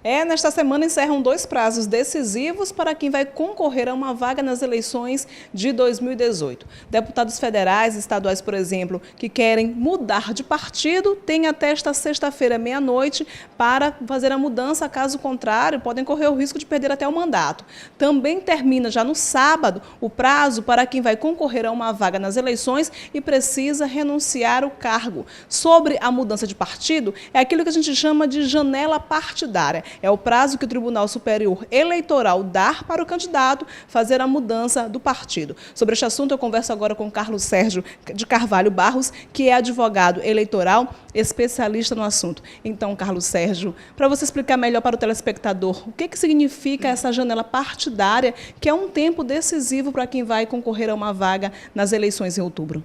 Nesta semana encerram 2 prazos decisivos para quem vai concorrer a uma vaga nas eleições de 2018. Deputados federais e estaduais, por exemplo, que querem mudar de partido, têm até esta sexta-feira, meia-noite, para fazer a mudança. Caso contrário, podem correr o risco de perder até o mandato. Também termina já no sábado o prazo para quem vai concorrer a uma vaga nas eleições e precisa renunciar ao cargo. Sobre a mudança de partido, é aquilo que a gente chama de janela partidária. É o prazo que o Tribunal Superior Eleitoral dá para o candidato fazer a mudança do partido. Sobre este assunto, eu converso agora com Carlos Sérgio de Carvalho Barros, que é advogado eleitoral, especialista no assunto. Então, Carlos Sérgio, para você explicar melhor para o telespectador, o que significa essa janela partidária, que é um tempo decisivo para quem vai concorrer a uma vaga nas eleições em outubro?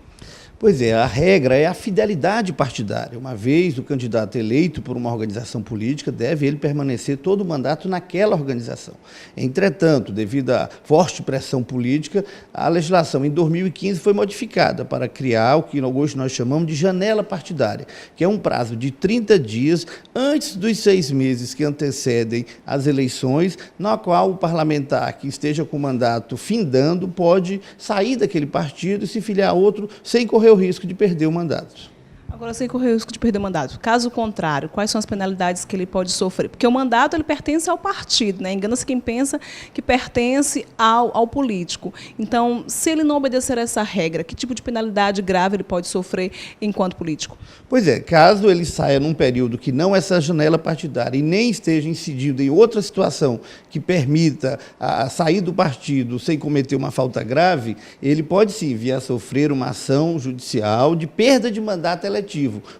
Pois é, a regra é a fidelidade partidária. Uma vez o candidato eleito por uma organização política, deve ele permanecer todo o mandato naquela organização. Entretanto, devido à forte pressão política, a legislação em 2015 foi modificada para criar o que hoje nós chamamos de janela partidária, que é um prazo de 30 dias antes dos 6 meses que antecedem as eleições, na qual o parlamentar que esteja com o mandato findando pode sair daquele partido e se filiar a outro sem correr o risco de perder o mandato. Agora, sem correr o risco de perder o mandato. Caso contrário, quais são as penalidades que ele pode sofrer? Porque o mandato ele pertence ao partido, né? Engana-se quem pensa que pertence ao político. Então, se ele não obedecer a essa regra, que tipo de penalidade grave ele pode sofrer enquanto político? Pois é, caso ele saia num período que não é essa janela partidária e nem esteja incidido em outra situação que permita a sair do partido sem cometer uma falta grave, ele pode sim vir a sofrer uma ação judicial de perda de mandato eletivo,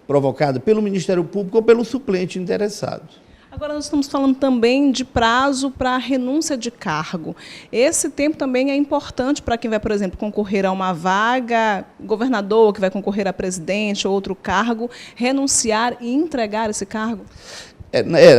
provocada pelo Ministério Público ou pelo suplente interessado. Agora nós estamos falando também de prazo para a renúncia de cargo. Esse tempo também é importante para quem vai, por exemplo, concorrer a uma vaga, governador que vai concorrer a presidente ou outro cargo, renunciar e entregar esse cargo?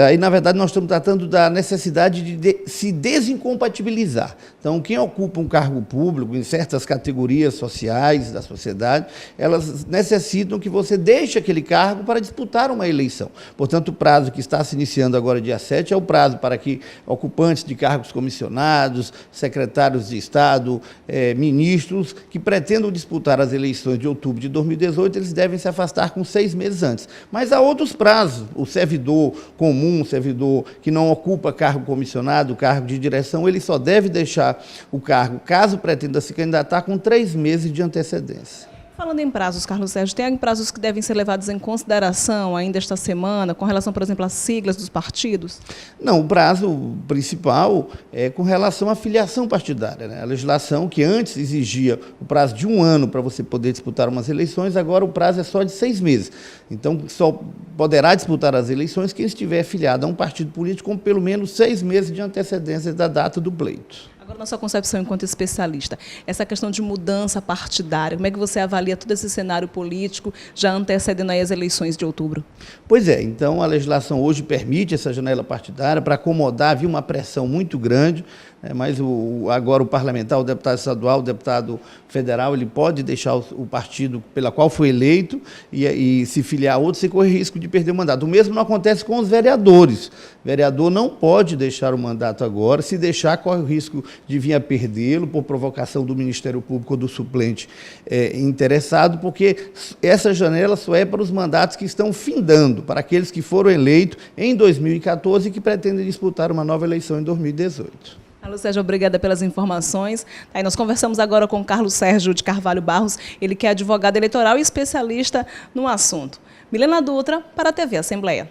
Aí, na verdade, nós estamos tratando da necessidade de se desincompatibilizar. Então, quem ocupa um cargo público em certas categorias sociais da sociedade, elas necessitam que você deixe aquele cargo para disputar uma eleição. Portanto, o prazo que está se iniciando agora, dia 7, é o prazo para que ocupantes de cargos comissionados, secretários de Estado, ministros, que pretendam disputar as eleições de outubro de 2018, eles devem se afastar com 6 meses antes. Mas há outros prazos. O servidor comum, servidor que não ocupa cargo comissionado, cargo de direção, ele só deve deixar o cargo, caso pretenda se candidatar, com 3 meses de antecedência. Falando em prazos, Carlos Sérgio, tem prazos que devem ser levados em consideração ainda esta semana, com relação, por exemplo, às siglas dos partidos? Não, o prazo principal é com relação à filiação partidária, né? A legislação que antes exigia o prazo de 1 ano para você poder disputar umas eleições, agora o prazo é só de 6 meses. Então, só poderá disputar as eleições quem estiver afiliado a um partido político com pelo menos 6 meses de antecedência da data do pleito. Agora, na sua concepção enquanto especialista, essa questão de mudança partidária, como é que você avalia todo esse cenário político já antecedendo aí as eleições de outubro? Pois é, então a legislação hoje permite essa janela partidária para acomodar, havia uma pressão muito grande, mas agora o parlamentar, o deputado estadual, o deputado federal, ele pode deixar o partido pela qual foi eleito e se filiar a outro sem correr risco de perder o mandato. O mesmo não acontece com os vereadores. O vereador não pode deixar o mandato agora, se deixar corre o risco de vir a perdê-lo por provocação do Ministério Público ou do suplente interessado, porque essa janela só é para os mandatos que estão findando, para aqueles que foram eleitos em 2014 e que pretendem disputar uma nova eleição em 2018. Carlos Sérgio, obrigada pelas informações. Aí nós conversamos agora com Carlos Sérgio de Carvalho Barros, ele que é advogado eleitoral e especialista no assunto. Milena Dutra, para a TV Assembleia.